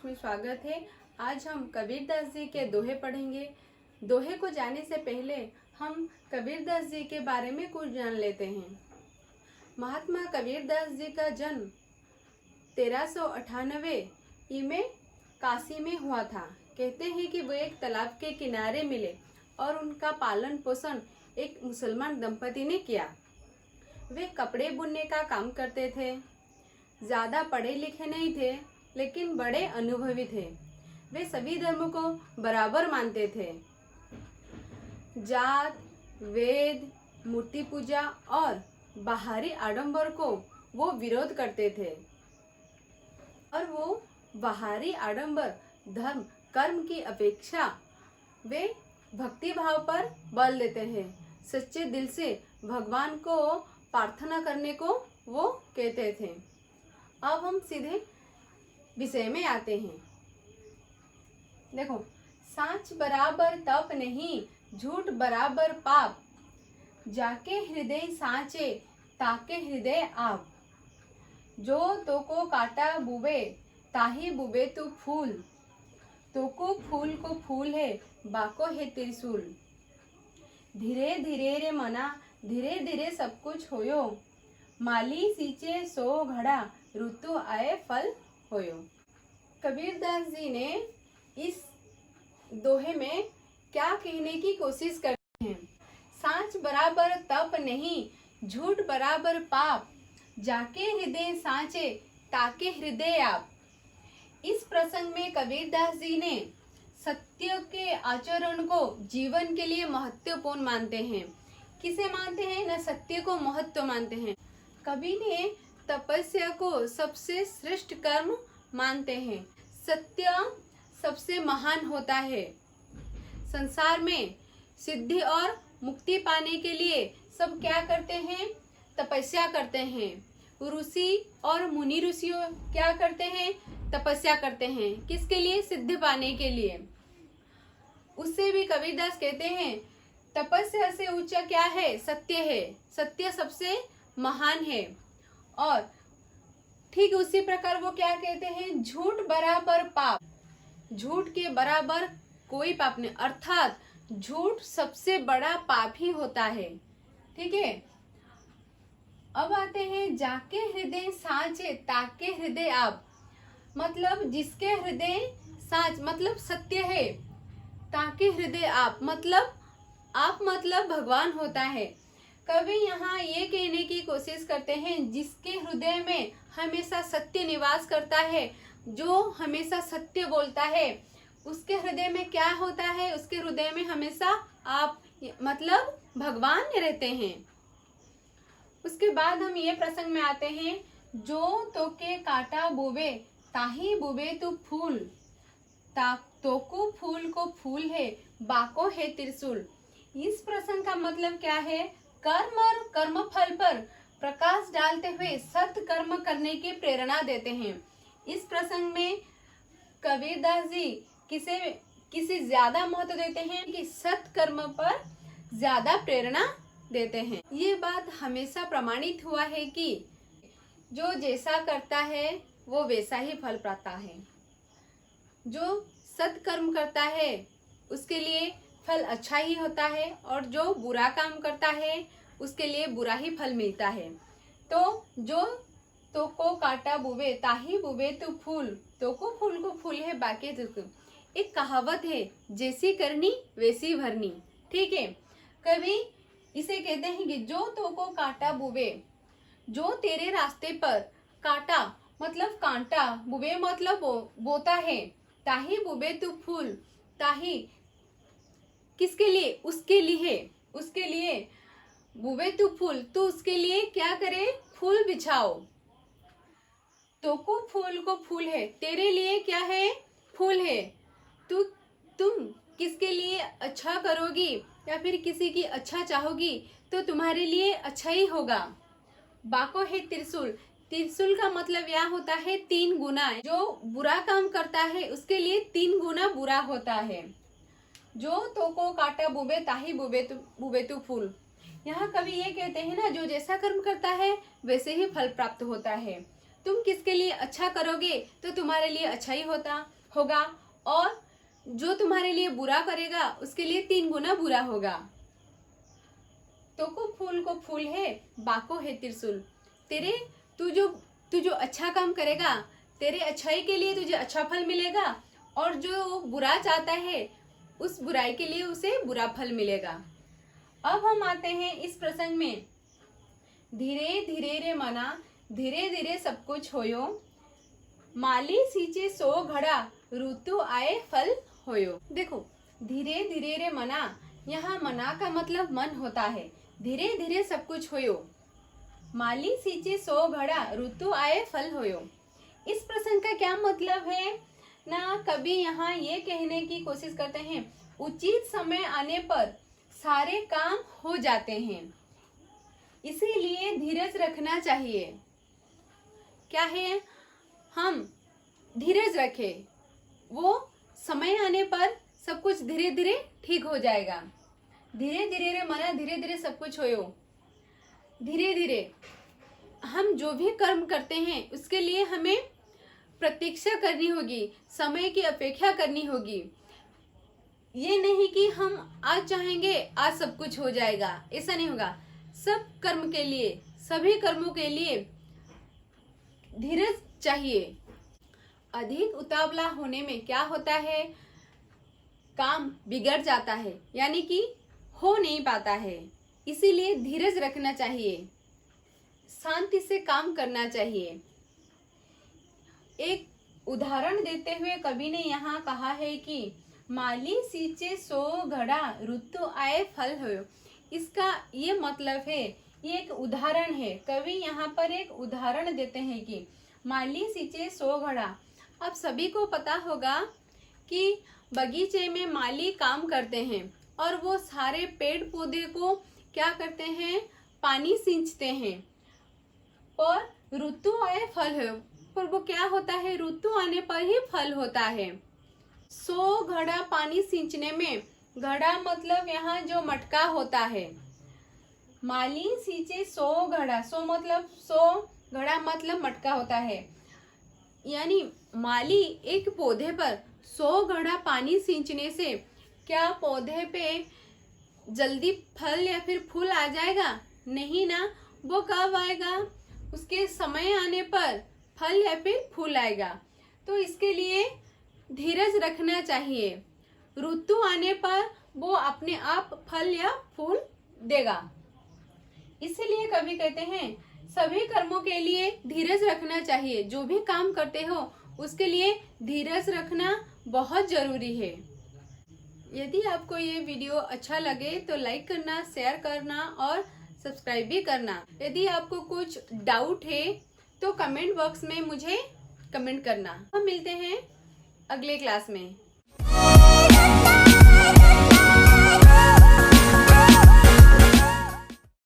में स्वागत है। आज हम कबीरदास जी के दोहे पढ़ेंगे। दोहे को जाने से पहले हम कबीरदास जी के बारे में कुछ जान लेते हैं। महात्मा कबीरदास जी का जन्म 1398 में काशी में हुआ था। कहते हैं कि वो एक तालाब के किनारे मिले और उनका पालन पोषण एक मुसलमान दंपति ने किया। वे कपड़े बुनने का काम करते थे। ज़्यादा पढ़े लिखे नहीं थे, लेकिन बड़े अनुभवी थे। वे सभी धर्मों को बराबर मानते थे। जात, वेद, मूर्ति पूजा और बाहरी आडंबर को वो विरोध करते थे। और वो बाहरी आडंबर धर्म कर्म की अपेक्षा वे भक्ति भाव पर बल देते हैं। सच्चे दिल से भगवान को प्रार्थना करने को वो कहते थे। अब हम सीधे विषय में आते हैं। देखो, सांच बराबर तप नहीं, झूठ बराबर पाप, जाके हृदय सांचे ताके हृदय आप। जो तो को काटा बुबे ताही बुबे तू फूल, तो को फूल है बाको है त्रिशूल। धीरे धीरे रे मना, धीरे धीरे सब कुछ होयो, माली सींचे सो घड़ा, ऋतु आए फल होयो। कबीरदास जी ने इस दोहे में क्या कहने की कोशिश करते हैं? सांच बराबर तप नहीं, झूठ बराबर पाप, जाके हृदय सांचे ताके हृदय आप। इस प्रसंग में कबीरदास जी ने सत्य के आचरण को जीवन के लिए महत्वपूर्ण मानते हैं। किसे मानते हैं? न सत्य को महत्व मानते हैं। कवि ने तपस्या को सबसे श्रेष्ठ कर्म मानते हैं। सत्य सबसे महान होता है। संसार में सिद्धि और मुक्ति पाने के लिए सब क्या करते हैं? तपस्या करते हैं। ऋषि और मुनि ऋषियों क्या करते हैं? तपस्या करते हैं। किसके लिए? सिद्धि पाने के लिए। उससे भी कबीरदास कहते हैं तपस्या से ऊंचा क्या है? सत्य है। सत्य सबसे महान है। और ठीक उसी प्रकार वो क्या कहते हैं? झूठ बराबर पाप, झूठ के बराबर कोई पाप नहीं, अर्थात झूठ सबसे बड़ा पाप ही होता है। ठीक है। अब आते हैं जाके हृदय सांचे ताके हृदय आप। मतलब जिसके हृदय सांच मतलब सत्य है, ताके हृदय आप मतलब भगवान होता है। कवि यहाँ ये कहने की कोशिश करते हैं जिसके हृदय में हमेशा सत्य निवास करता है, जो हमेशा सत्य बोलता है, उसके हृदय में क्या होता है? उसके हृदय में हमेशा आप मतलब भगवान रहते हैं। उसके बाद हम ये प्रसंग में आते हैं, जो तो के काटा बुबे ताही बुबे तू फूल, तोको फूल को फूल है बाको है त्रिशूल। इस प्रसंग का मतलब क्या है? कर्म और कर्म फल पर प्रकाश डालते हुए सत कर्म करने की प्रेरणा देते हैं। इस प्रसंग में कबीरदास जी किसे ज्यादा महत्व देते हैं? कि सत कर्म पर ज्यादा प्रेरणा देते हैं। ये बात हमेशा प्रमाणित हुआ है कि जो जैसा करता है वो वैसा ही फल पाता है। जो सत कर्म करता है उसके लिए फल अच्छा ही होता है, और जो बुरा काम करता है उसके लिए बुरा ही फल मिलता है। तो जो तो को काटा बुबे ताही बुबे तू फूल, तो को फूल है बाकी तुझको। एक कहावत है, जैसी करनी वैसी भरनी। ठीक है। कभी इसे कहते हैं कि जो तो को काटा बुबे, जो तेरे रास्ते पर काटा मतलब कांटा, बुबे मतलब बोता है, ताही बुबे तू फूल, ताही किसके लिए? उसके लिए बुबे तू फूल, तू उसके लिए क्या करे? फूल बिछाओ। तो को फूल है, तेरे लिए क्या है? फूल है। तुम किसके लिए अच्छा करोगी या फिर किसी की अच्छा चाहोगी तो तुम्हारे लिए अच्छा ही होगा। बाको है त्रिशूल, त्रिशूल का मतलब यह होता है 3 गुना। जो बुरा काम करता है उसके लिए 3 गुना बुरा होता है। जो तो को काटा बुबे ताही बुबे तू फूल। यहाँ कवि ये कहते हैं ना, जो जैसा कर्म करता है वैसे ही फल प्राप्त होता है। तुम किसके लिए अच्छा करोगे तो तुम्हारे लिए अच्छा ही होगा, और जो तुम्हारे लिए बुरा करेगा उसके लिए 3 गुना बुरा होगा। तो को फूल है, बाको है त्रिशूल। तू जो अच्छा काम करेगा, तेरे अच्छाई के लिए तुझे अच्छा फल मिलेगा, और जो बुरा चाहता है उस बुराई के लिए उसे बुरा फल मिलेगा। अब हम आते हैं इस प्रसंग में। धीरे धीरे रे मना, धीरे धीरे सब कुछ होयो, माली सींचे सो घड़ा, ऋतु आए फल होयो। देखो, धीरे धीरे रे मना, यहाँ मना का मतलब मन होता है। धीरे धीरे सब कुछ होयो, माली सींचे सो घड़ा, ऋतु आए फल होयो। इस प्रसंग का क्या मतलब है ना, कभी यहाँ ये कहने की कोशिश करते हैं, उचित समय आने पर सारे काम हो जाते हैं, इसीलिए धीरज रखना चाहिए। क्या है, हम धीरज रखें, वो समय आने पर सब कुछ धीरे धीरे ठीक हो जाएगा। धीरे धीरे रे मना, धीरे धीरे सब कुछ होयो। धीरे धीरे हम जो भी कर्म करते हैं उसके लिए हमें प्रतीक्षा करनी होगी, समय की अपेक्षा करनी होगी। ये नहीं कि हम आज चाहेंगे आज सब कुछ हो जाएगा, ऐसा नहीं होगा। सब कर्म के लिए, सभी कर्मों के लिए धीरज चाहिए। अधिक उतावला होने में क्या होता है, काम बिगड़ जाता है, यानी कि हो नहीं पाता है। इसीलिए धीरज रखना चाहिए, शांति से काम करना चाहिए। एक उदाहरण देते हुए कवि ने यहाँ कहा है कि माली सींचे सो घड़ा, ऋतु आए फल होयो। इसका ये मतलब है, ये एक उदाहरण है। कवि यहाँ पर एक उदाहरण देते हैं कि माली सींचे सो घड़ा। अब सभी को पता होगा कि बगीचे में माली काम करते हैं और वो सारे पेड़ पौधे को क्या करते हैं, पानी सींचते हैं, और ऋतु आए फल हो। पर वो क्या होता है, ऋतु आने पर ही फल होता है। 100 घड़ा पानी सींचने में, घड़ा मतलब यहाँ जो मटका होता है, माली सींचे 100 घड़ा, 100 मतलब 100, घड़ा मतलब मटका होता है। यानी माली एक पौधे पर 100 घड़ा पानी सींचने से क्या पौधे पे जल्दी फल या फिर फूल आ जाएगा? नहीं ना। वो कब आएगा? उसके समय आने पर फल या फिर फूल आएगा। तो इसके लिए धीरज रखना चाहिए। ऋतु आने पर वो अपने आप फल या फूल देगा। इसीलिए कवि कहते हैं सभी कर्मों के लिए धीरज रखना चाहिए। जो भी काम करते हो उसके लिए धीरज रखना बहुत जरूरी है। यदि आपको ये वीडियो अच्छा लगे तो लाइक करना, शेयर करना और सब्सक्राइब भी करना। यदि आपको कुछ डाउट है तो कमेंट बॉक्स में मुझे कमेंट करना। हम मिलते हैं अगले क्लास में।